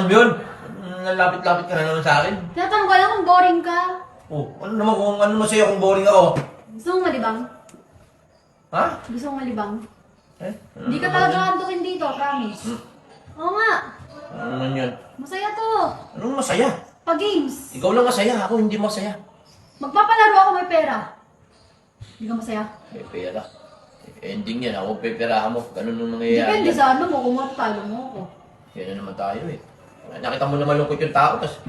naman yun? Nalapit-lapit ka na naman sa akin. Tinatanong ka lang kung boring ka. Oh, ano naman kung ano masaya kung boring ako? Gusto mong malibang? Ha? Gusto mong malibang? Eh? Hindi ka talaga antukin dito, promise. Oo nga. Ano naman yun? Masaya to. Anong masaya? Pag-games. Ikaw lang masaya, ako hindi masaya. Magpapalaro ako may pera. Hindi ka masaya? May pera. Ending yan, ako peperahan mo. Ganun nung nangyayari. Depende yan. sa ano mo, kung matalo mo ako. Yan na naman tayo eh. Nakita mo na malungkot yung tao, tapos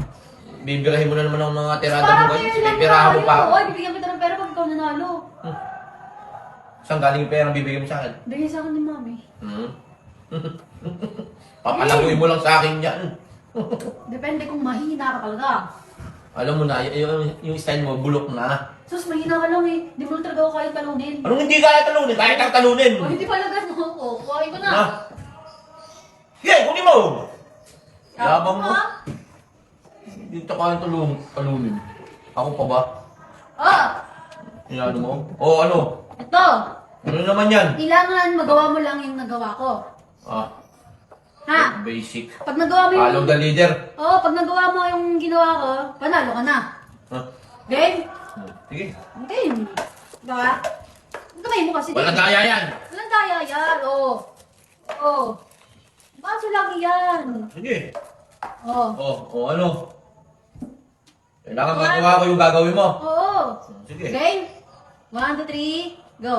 bibirahin mo na naman ang mga tirada Parang mo ngayon ganyan. lang Peperahan mo tayo. pa ako. Oy, bibigyan kita ng pera pag ikaw nanalo. Saan galing yung pera ang bibigyan mo sa akin? Bigay sa akin ni mami. Papalaguin mo lang sa akin yan. Depende kung mahina ka talaga. Alam mo na, yung style mo, bulok na. Sus, mahina ka lang eh. Di mo talaga ako kaya talunin. Anong hindi kaya talunin? Kaya kang talunin. O, hindi pala gano'n ako. Kuhain ko na. Ha? Sige, kunin mo. Yabang mo. Ha? Hindi ka kaya talunin. Ako pa ba? Ah! Inano mo? O ano? Ito. Ano naman yan? Kailangan magawa mo lang yung nagawa ko. Ah, Ha? basic. Pag nagawa mo Follow yung... the leader. Oo, pag nagawa mo yung ginawa ko, panalo ka na. Ha? Game? Sige. Game. Diba? Kamay mo kasi. Walang daya yan. Walang daya yan. Oo. Oo. Baso lang yan. Sige. Oo. O ano? Kailangan magawa ko yung gagawin mo. Oo. Sige. Game? 1, 2, 3, go.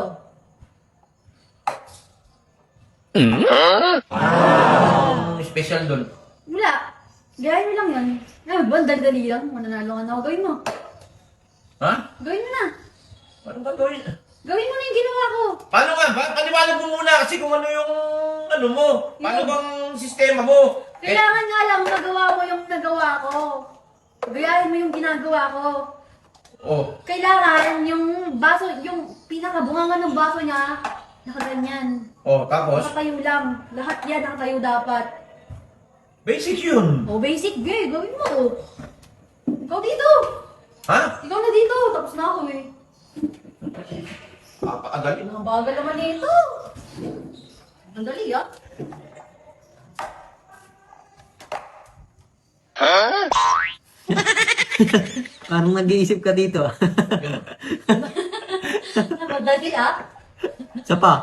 Anong special doon? Wala. Gawin mo lang yan. Ay, ba? Dali-dali lang. Mananalo ka na ako. Gawin mo. Ha? Gawin mo na. Anong gagawin? Gawin mo na yung ginawa ko. Paano nga? Paliwanag mo muna kasi kung ano yung ano mo. Paano bang sistema mo? Kailangan nga lang nagawa mo yung nagawa ko. Gayahin mo yung ginagawa ko. Oh. Kailangan yung baso, yung pinakabunganga ng baso niya, nakaganyan. Oh, tapos? Nakatayo lang. Lahat yan nakatayo dapat. Basic yun. O, basic, gay. Gawin mo. Ikaw dito. Ha? Ikaw na dito. Tapos na ako eh. Papakadali na. Ang bagal naman nito. Ang dali ah. Parang nag-iisip ka dito. Madali ah. Isa pa.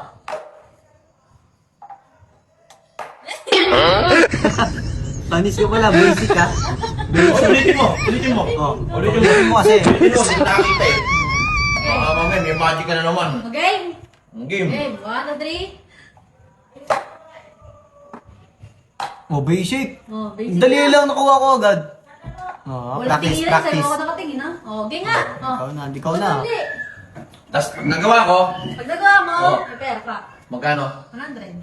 Panis ka pala, basic ha. Oh, ulitin mo. Ulitin mo. Oh, Ulitin mo. ulitin mo kasi. Ulitin mo. Hindi nakakita eh. Mamaya, may magic ka na naman. Game. Ang game. Game. 1, 2, 3. Oh, basic. Oh, basic Dali na. lang nakuha ko agad. Oh, Walang practice, tingilan. practice. Sa'yo ako nakatingin ha. Oh, game nga. Oh. Ikaw na, ikaw na. Madali. Tapos, nagawa ko. Pag nagawa mo, Oh. may pera ka. Magkano? 100.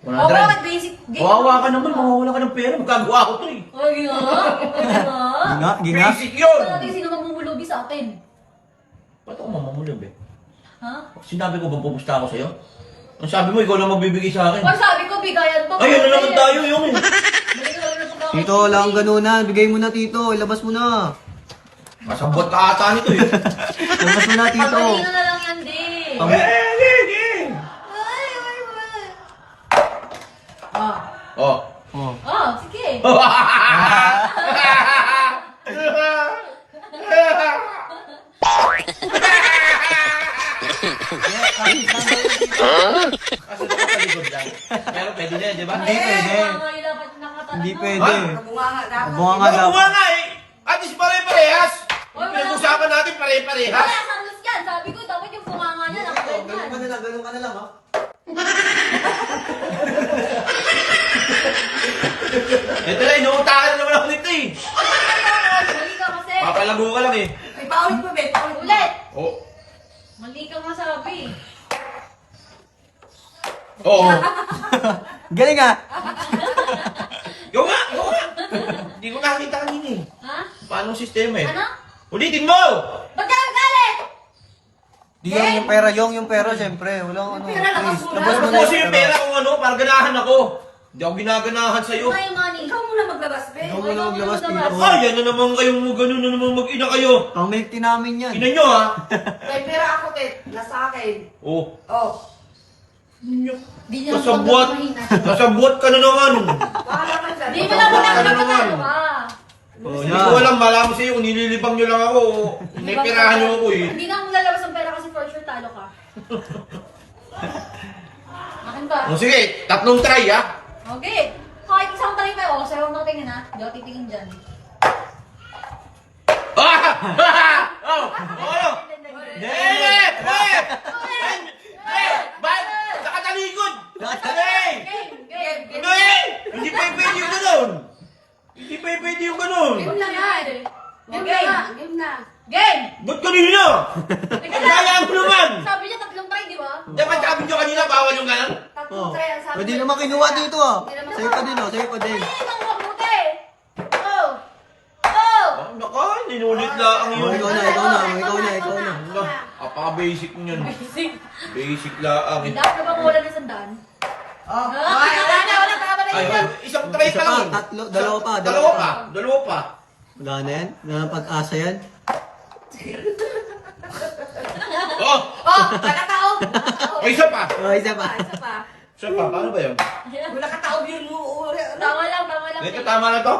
100. Oh, bakit basic? Game. Kawawa ka naman. Mawawala ka ng pera. Magkagawa ko to eh. Oh, nga. Oh, nga. Ginga. Basic yun. Ito natin sino magmumulubi sa atin. Ba't ako mamamulog eh? Ha? Sinabi ko bang pupusta ako sa'yo? Ang sabi mo, ikaw lang magbibigay sa akin. Pag sabi ko, bigayan to. Ay, ano naman tayo yung eh. Balik ka lang ng pagkakataon. Tito, wala kang ganunan. Bigay mo na, Tito. Ilabas mo na. Masabot ka ata nito eh. Ilabas mo na, Tito. Pabalino na lang yan, di. Ay, ay, ay. Ah. Oh. Oh. Oh, sige. Kasi nakatalikod lang. Pero pwede na, di ba? Hindi pwede. Hindi pwede. Bunganga dapat. Bunga nga daw. Bunga nga eh! At least pare-parehas! Yung pinag-usapan natin pare-parehas! Wala kang lus yan. Sabi ko, dapat yung bunganga niya. Nakapwede yan. na lang, ganun ka na lang, ha? Ito na, inuutakan na naman ako nito eh! Mali ka kasi. Papalago ka lang eh. Ay, paulit mo, Bet. Paulit mo. Ulit. Oh. Mali ka nga sabi. Oo. Galing, ha? Ikaw nga! Ikaw nga! Hindi ko nakakita kanina eh. Ha? Paano ang sistema eh? Ano? Ulitin mo! Ba't ka galit? Di yung pera, yung pera, siyempre. Walang ano. pera, labas mo na. Labas mo Ano na kasi yung pera kung ano, para ganahan ako. Hindi ako ginaganahan sa'yo. May money. Ikaw muna maglabas, Bet. Ikaw muna maglabas, Tito. Ay, yan na naman kayong ganun na naman mag-ina kayo. Pang-milk tea namin yan. Ina nyo ha? May pera ako, Bet. Nasa akin. Oh. Oh. Di niya Kasabwat. mahina. Kasabwat ka na naman. Baka naman dyan. Di mo na muna ka na naman. Nanalo ka. Oh, Hindi ko alam, malaman sa'yo kung nililibang nyo lang ako. Inipirahan nyo ako eh. Hindi na akong lalabas ang pera kasi for sure talo ka. Akin ka. O sige, 3 try ah. Okay. Kahit isang try pa. O, sayo na tingin ha. Hindi ako titingin dyan. Oh! Ano? Ba't? Nakatalikod! Hey! Game! Ano eh? Hindi pa pwede yung ganun! Hindi pa pwede yung ganun! Game na yan. Game na. Game na. Game! Ba't kanina? Teka Kaya mo naman! Sabi niya 3 try, di ba? Dapat sabi nyo kanina, bawal yung ganun? Oh. 3 try ang sabi. Pwede naman kinuha dito ah. Hindi naman Sa'yo pa din oh, sa'yo pa din. Ay, nang mabuti! Oh! Oh! Oh, naka, ninulit lang ang Oh, yun. ikaw na, ikaw na, ikaw na, ikaw na. Apaka-basic nyo. Basic. Basic lang. Hindi ako bang wala na sandaan? Oh. Ay, wala na tama na Ay, yun. isang try Isa pa pa, lang. tatlo, dalawa pa, Dalawa pa. Dalawa pa. Wala na yan? Wala na pag-asa yan? Oh! Oh, nakataob. Ay, isa pa. Oh, isa pa. Isa pa. Isa pa. Paano ba yun? Kung nakataob yun, Tama lang, tama lang. Ito, tama na to?